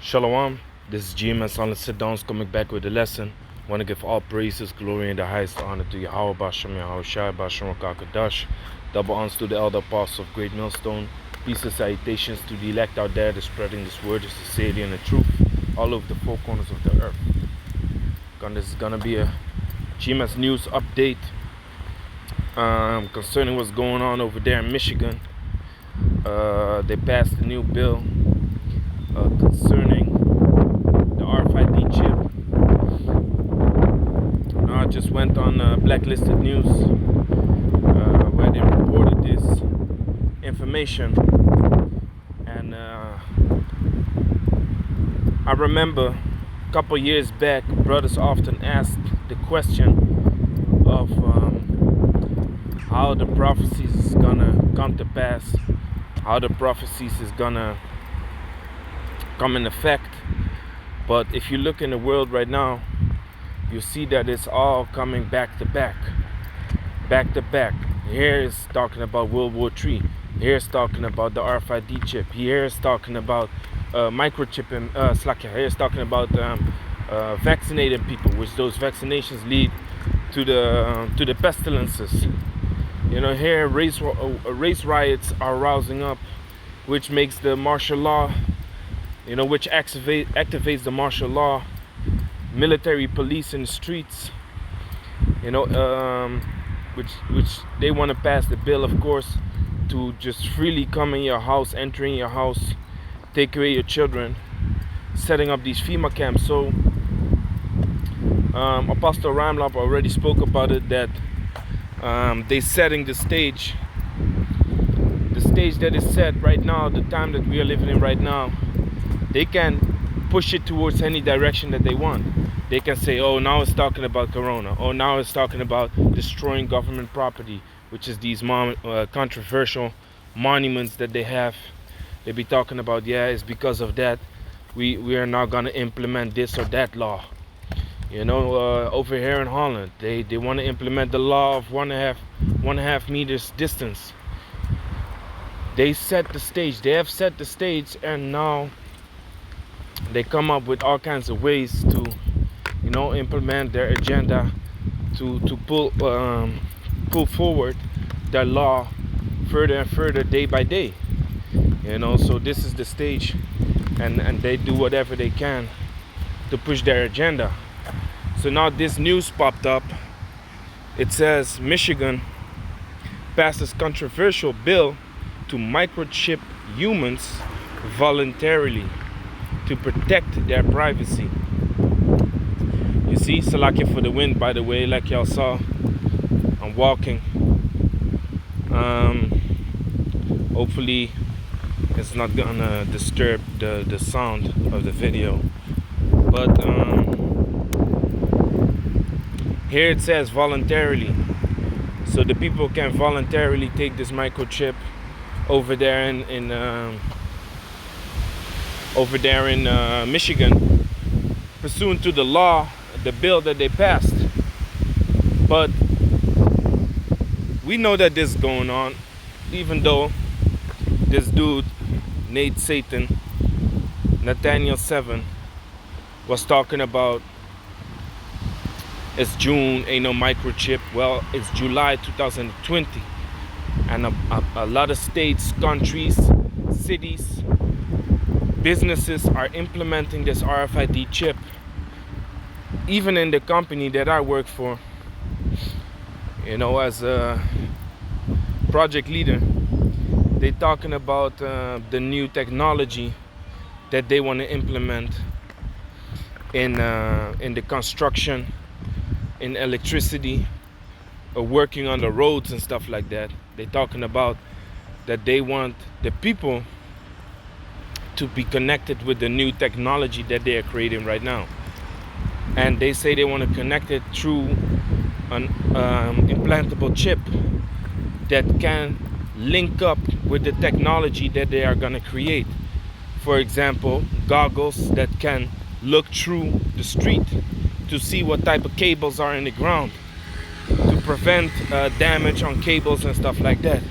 Shalom, this is GMS on the sit-downs coming back with a lesson. I want to give all praises, glory, and the highest honor to Yahweh Bashem, Yahweh Shai, Bashem Kakadash. Double honors to the elder apostles of Great Millstone. Peace and salutations to the elect out there that's spreading this word, the sincerity, and the truth all over the four corners of the earth. This is going to be a GMS news update concerning what's going on over there in Michigan. They passed a new bill concerning the Rfid chip. I just went on Blacklisted News where they reported this information, and I remember a couple years back, brothers often asked the question of how the prophecies is gonna come to pass, how the prophecies is gonna come in effect. But if you look in the world right now, you see that it's all coming back to back. Here is talking about World War III. Here is talking about the RFID chip. Here is talking about microchip and Here is talking about vaccinated people, which those vaccinations lead to the pestilences. You know, here race riots are rousing up, which makes the martial law, which activates the martial law, military police in the streets, which they want to pass the bill, of course, to just freely come in your house, entering your house, take away your children, setting up these FEMA camps. So Apostle Ramlop already spoke about it, that they setting the stage that is set right now, the time that we are living in right now. They can push it towards any direction that they want. They can say, oh, now it's talking about Corona. Oh, now it's talking about destroying government property, which is these controversial monuments that they have. They be talking about, yeah, it's because of that we are not going to implement this or that law. Over here in Holland, they want to implement the law of one and a half meters distance. They set the stage. They have set the stage, and now they come up with all kinds of ways to, implement their agenda to pull forward their law further and further, day by day. So this is the stage, and they do whatever they can to push their agenda. So now this news popped up. It says Michigan passes controversial bill to microchip humans voluntarily to protect their privacy. You see, Salakia for the wind, by the way, like y'all saw. I'm walking. Hopefully it's not gonna disturb the sound of the video. But here it says voluntarily. So the people can voluntarily take this microchip over there in Michigan, pursuant to the law, the bill that they passed. But we know that this is going on, even though this dude, Nate Satan, Nathaniel 7, was talking about it's June, ain't no microchip. Well, it's July 2020, and a lot of states, countries, cities, businesses are implementing this RFID chip. Even in the company that I work for, as a project leader, they talking about the new technology that they want to implement in the construction, in electricity, working on the roads and stuff like that. They talking about that they want the people to be connected with the new technology that they are creating right now. And they say they want to connect it through an implantable chip that can link up with the technology that they are going to create. For example, goggles that can look through the street to see what type of cables are in the ground, to prevent damage on cables and stuff like that.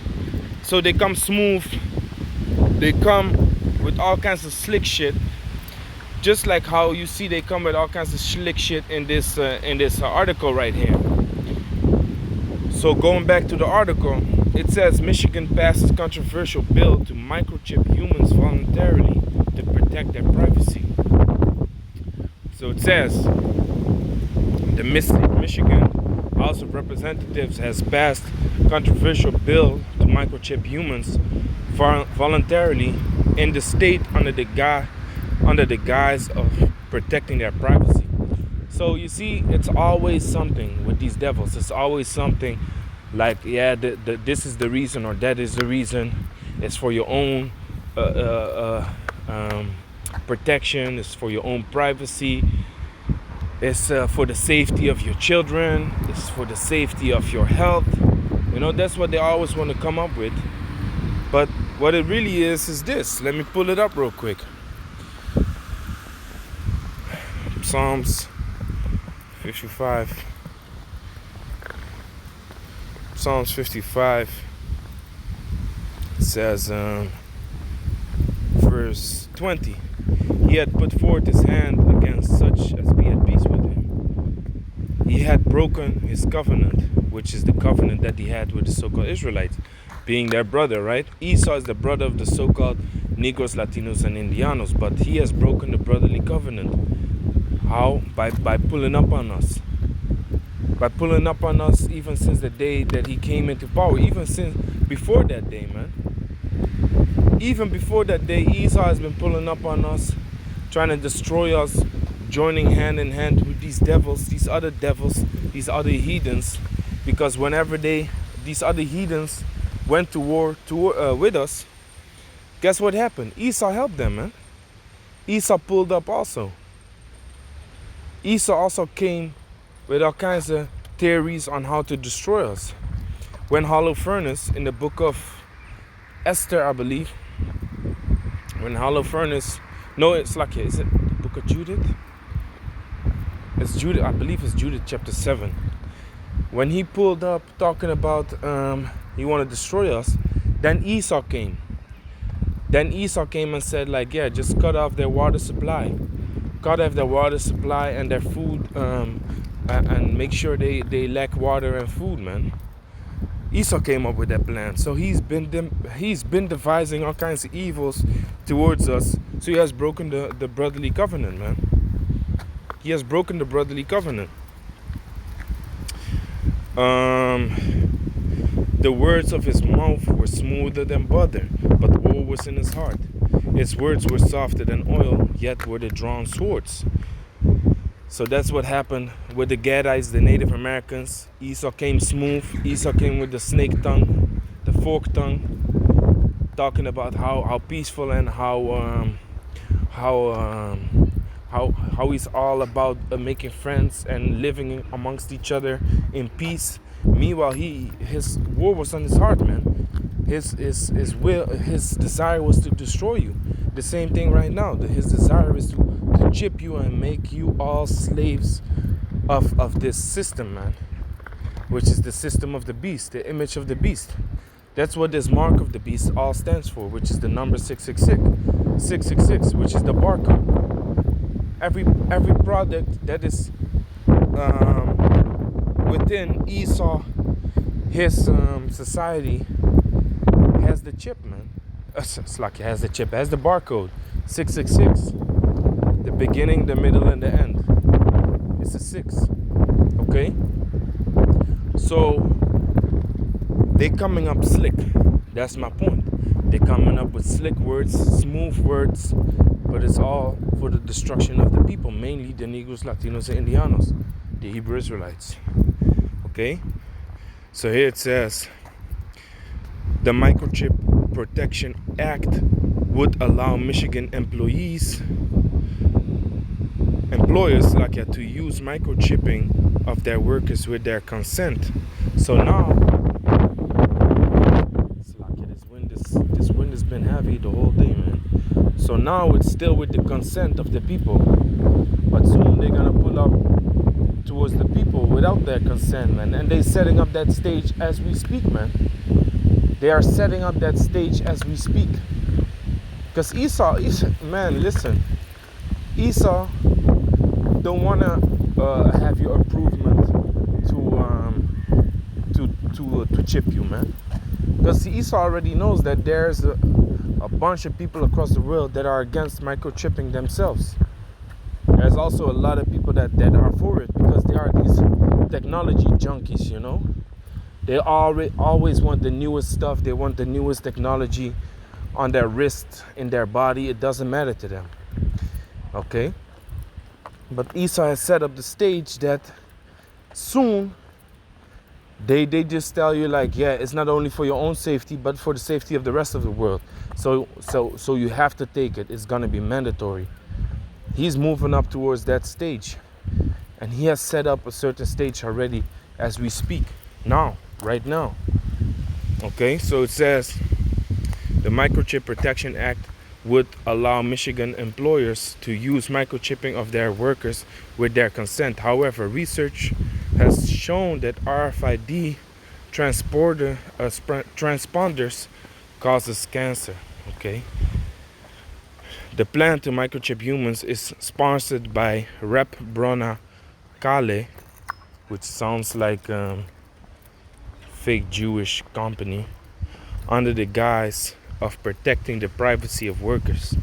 So they come smooth. They come with all kinds of slick shit Just like how you see they come with all kinds of slick shit in this article right here. So going back to the article, it says Michigan passes controversial bill to microchip humans voluntarily to protect their privacy. So it says the Michigan House of Representatives has passed controversial bill to microchip humans voluntarily in the state under the guise of protecting their privacy. So you see, it's always something with these devils. It's always something like, yeah, this is the reason or that is the reason. It's for your own protection. It's for your own privacy. It's for the safety of your children. It's for the safety of your health. You know, that's what they always want to come up with. But what it really is this. Let me pull it up real quick. Psalms 55. Psalms 55 says, verse 20, he had put forth his hand against such as be at peace with him. He had broken his covenant, which is the covenant that he had with the so-called Israelites, being their brother, right? Esau is the brother of the so-called Negros, Latinos, and Indianos, but he has broken the brotherly covenant. How? By pulling up on us. By pulling up on us even since the day that he came into power. Even since before that day, man. Even before that day, Esau has been pulling up on us, trying to destroy us, joining hand in hand with these devils, these other heathens. Because whenever these other heathens went to war with us, guess what happened? Esau helped them, man. Esau pulled up also. Esau also came with all kinds of theories on how to destroy us. When Hollow Furnace, in the book of Esther, I believe, when Hollow Furnace, no, it's like, is it the book of Judith? It's Judith, I believe it's Judith chapter 7. When he pulled up talking about he wanted to destroy us, then Esau came. Then Esau came and said, like, yeah, just cut off their water supply. Cut off their water supply and their food, and make sure they lack water and food, man. Esau came up with that plan. So he's been devising all kinds of evils towards us. So he has broken the brotherly covenant, man. He has broken the brotherly covenant. The words of his mouth were smoother than butter, but oil was in his heart. His words were softer than oil, yet were they drawn swords. So that's what happened with the Gadites, the Native Americans. Esau came smooth. Esau came with the snake tongue, the fork tongue, talking about how peaceful and how he's all about making friends and living amongst each other in peace. Meanwhile, his war was on his heart, man. His desire was to destroy you. The same thing right now. His desire is to chip you and make you all slaves of this system, man. Which is the system of the beast, the image of the beast. That's what this mark of the beast all stands for, which is the number 666. 666, which is the barcode. Every product that is within Esau, his society, has the chip, man. It's like it has the chip, it has the barcode. 666. The beginning, the middle, and the end. It's a 6. Okay? So they coming up slick. That's my point. They coming up with slick words, smooth words, but it's all for the destruction of the people, mainly the Negros, Latinos, and Indianos, the Hebrew Israelites. Okay? So here it says, the Microchip Protection Act would allow Michigan employers to use microchipping of their workers with their consent. So now, it's like this wind has been heavy the whole day, man. So now it's still with the consent of the people, but soon they're gonna pull up towards the people without their consent, man. And they're setting up that stage as we speak, man. They are setting up that stage as we speak. Because Esau, man, listen. Esau don't want to have your improvement to chip you, man. Because Esau already knows that there's a bunch of people across the world that are against microchipping themselves. There's also a lot of people that are for it because they are these technology junkies, you know. They always want the newest stuff. They want the newest technology on their wrist, in their body. It doesn't matter to them. Okay? But Esau has set up the stage that soon they just tell you like, yeah, it's not only for your own safety, but for the safety of the rest of the world. So you have to take it. It's gonna be mandatory. He's moving up towards that stage. And he has set up a certain stage already as we speak. Now, right now. Okay, so it says the Microchip Protection Act would allow Michigan employers to use microchipping of their workers with their consent. However, research has shown that RFID transponders causes cancer. Okay. The plan to microchip humans is sponsored by Rep Brona Kale, which sounds like fake Jewish company, under the guise of protecting the privacy of workers.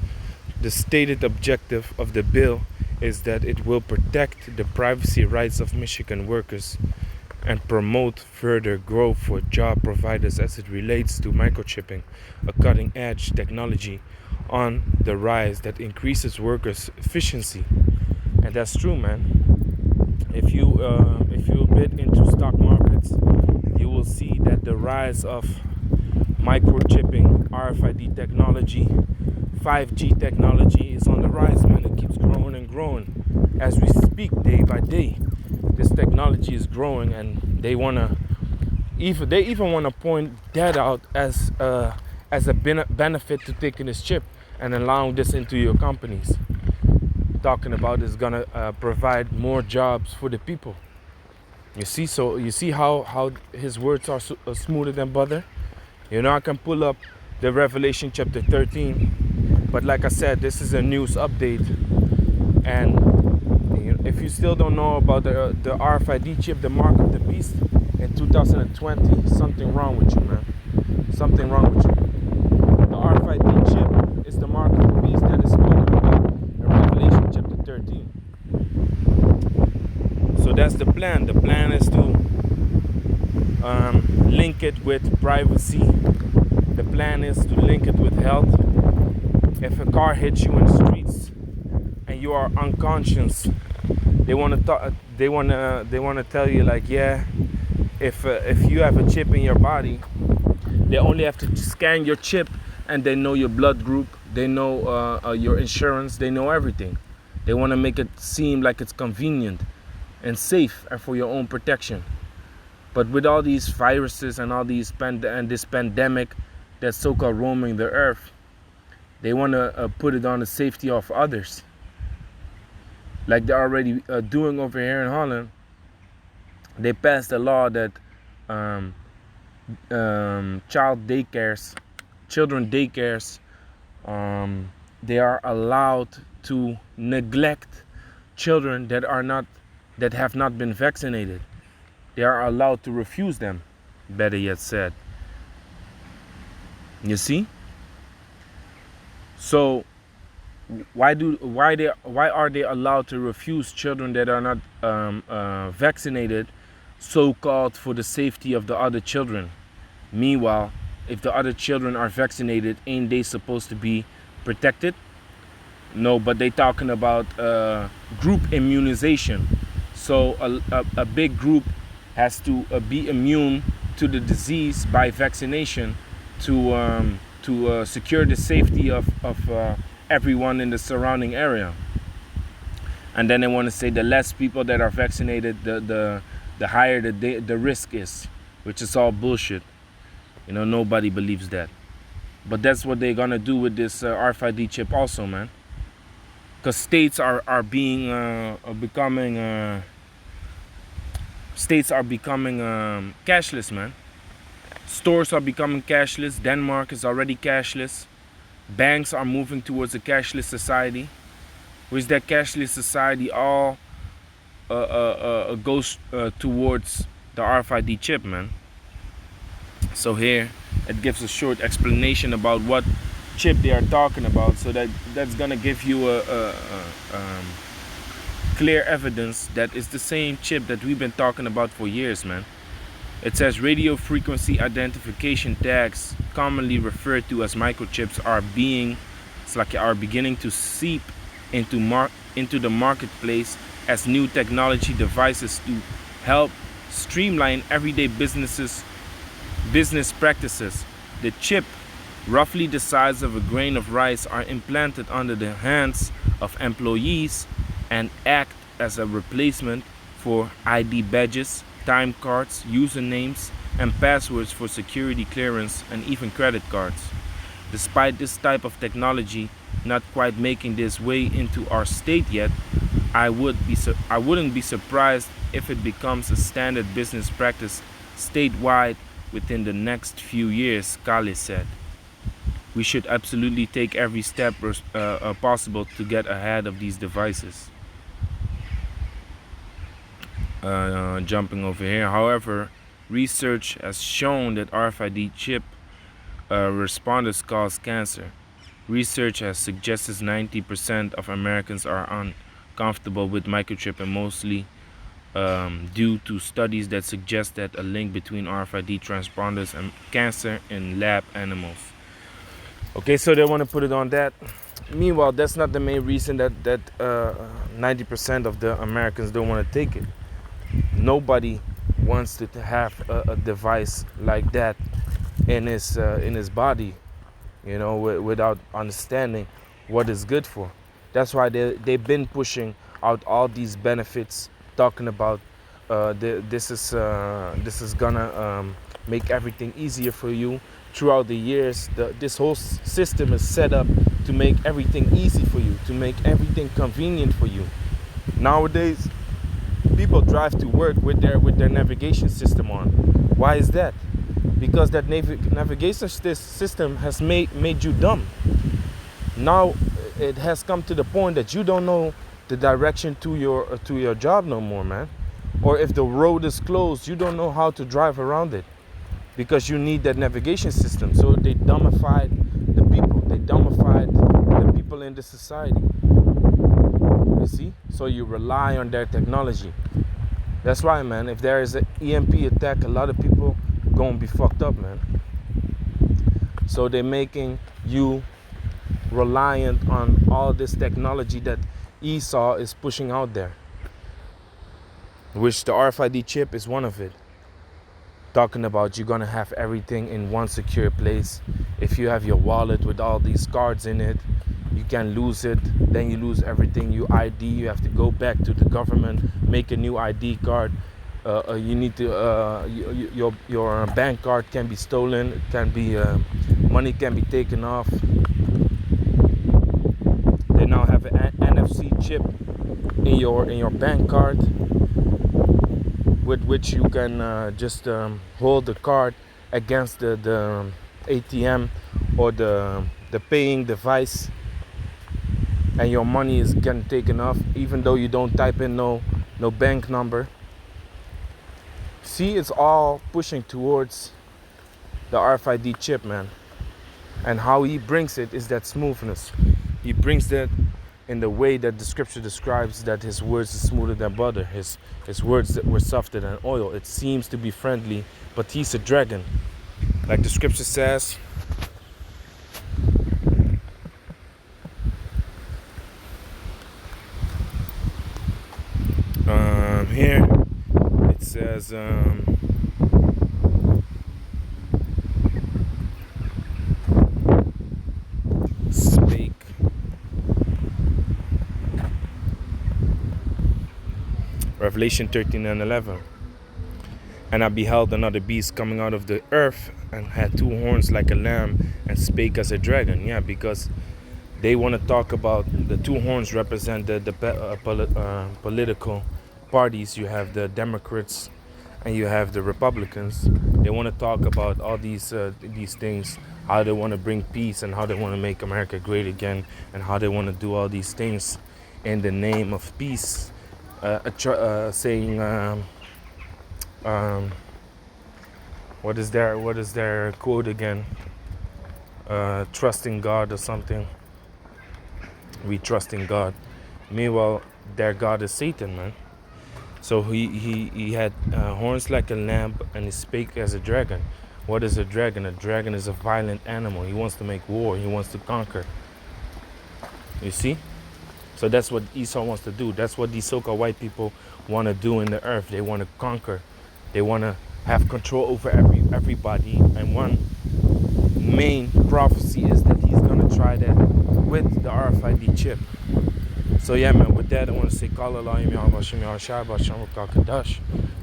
The stated objective of the bill is that it will protect the privacy rights of Michigan workers and promote further growth for job providers as it relates to microchipping, a cutting-edge technology on the rise that increases workers' efficiency. And that's true, man. If you bid into stock markets, you will see that the rise of microchipping, RFID technology, 5G technology is on the rise, man. It keeps growing and growing as we speak, day by day. This technology is growing, and they even want to point that out as a benefit to taking this chip and allowing this into your companies. Talking about is gonna provide more jobs for the people. You see, so you see how his words are smoother than butter. You know, I can pull up the Revelation chapter 13, but like I said, this is a news update, and you know, if you still don't know about the RFID chip, the mark of the beast in 2020, something wrong with you, man. Something wrong with you. The RFID chip is the mark of the beast that is spoken about in Revelation chapter 13. So that's the plan. The plan is to link it with privacy. The plan is to link it with health. If a car hits you in the streets and you are unconscious, they want to tell you like, yeah, if you have a chip in your body, they only have to scan your chip and they know your blood group, they know your insurance, they know everything. They want to make it seem like it's convenient and safe and for your own protection. But with all these viruses and all these this pandemic that's so-called roaming the earth, they want to put it on the safety of others, like they're already doing over here in Holland. They passed a law that children daycares, they are allowed to neglect children that have not been vaccinated. They are allowed to refuse them, better yet said. You see? So why are they allowed to refuse children that are not vaccinated, so-called for the safety of the other children? Meanwhile, if the other children are vaccinated, ain't they supposed to be protected? No, but they talking about group immunization. So a big group has to be immune to the disease by vaccination to secure the safety of everyone in the surrounding area. And then they want to say the less people that are vaccinated, the higher the risk is, which is all bullshit. You know, nobody believes that. But that's what they're gonna do with this RFID chip also, man. Because states are becoming cashless, man. Stores are becoming cashless. Denmark is already cashless. Banks are moving towards a cashless society. which that cashless society all goes towards the RFID chip, man. So here it gives a short explanation about what chip they are talking about, so that's gonna give you a clear evidence that it's the same chip that we've been talking about for years, man. It says radio frequency identification tags, commonly referred to as microchips, are beginning to seep into the marketplace as new technology devices to help streamline everyday business practices. The chip, roughly the size of a grain of rice, are implanted under the hands of employees and act as a replacement for ID badges, time cards, usernames, and passwords for security clearance and even credit cards. Despite this type of technology not quite making this way into our state yet, I wouldn't be surprised if it becomes a standard business practice statewide within the next few years, Kale said. We should absolutely take every step possible to get ahead of these devices. Jumping over here, however, research has shown that RFID chip responders cause cancer. Research has suggested 90% of Americans are uncomfortable with microchip, and mostly due to studies that suggest that a link between RFID transponders and cancer in lab animals. Okay, so they want to put it on that. Meanwhile, that's not the main reason that 90% of the Americans don't want to take it. Nobody wants to have a device like that in his body, without understanding what it's good for. That's why they've been pushing out all these benefits, talking about this is gonna make everything easier for you. Throughout the years, this whole system is set up to make everything easy for you, to make everything convenient for you. Nowadays, people drive to work with their navigation system on. Why is that? Because that navigation system has made you dumb. Now it has come to the point that you don't know the direction to your job no more, man. Or if the road is closed, you don't know how to drive around it, because you need that navigation system. So they dumbified the people. They dumbified the people in the society. You see? So you rely on their technology. That's why, man, if there is an EMP attack, a lot of people gonna be fucked up, man. So they're making you reliant on all this technology that Esau is pushing out there, which the RFID chip is one of it. Talking about you're gonna have everything in one secure place. If you have your wallet with all these cards in it, you can lose it. Then you lose everything. You ID, you have to go back to the government, make a new ID card. You need to your bank card can be stolen. It can be money can be taken off. They now have an NFC chip in your bank card, with which you can just hold the card against the ATM or the paying device, and your money is getting taken off even though you don't type in no bank number. See, it's all pushing towards the RFID chip, man. And how he brings it is that smoothness. He brings that in the way that the scripture describes that his words are smoother than butter. His words that were softer than oil. It seems to be friendly, but he's a dragon. Like the scripture says, here it says spake. Revelation 13:11. And I beheld another beast coming out of the earth, and had two horns like a lamb, and spake as a dragon. Yeah, because they want to talk about the two horns represent the political parties. You have the Democrats and you have the Republicans. They want to talk about all these things, how they want to bring peace and how they want to make America great again, and how they want to do all these things in the name of peace, saying, what is their quote again? Trusting God or something. We trust in God. Meanwhile, their God is Satan, man. So he had horns like a lamb, and he spake as a dragon. What is a dragon? A dragon is a violent animal. He wants to make war. He wants to conquer. You see? So that's what Esau wants to do. That's what these so-called white people want to do in the earth. They want to conquer. They want to have control over everybody. And one main prophecy is that he's going to try that with the RFID chip. So yeah, man, with that, I want to say, Kala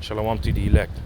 Shalom to the elect.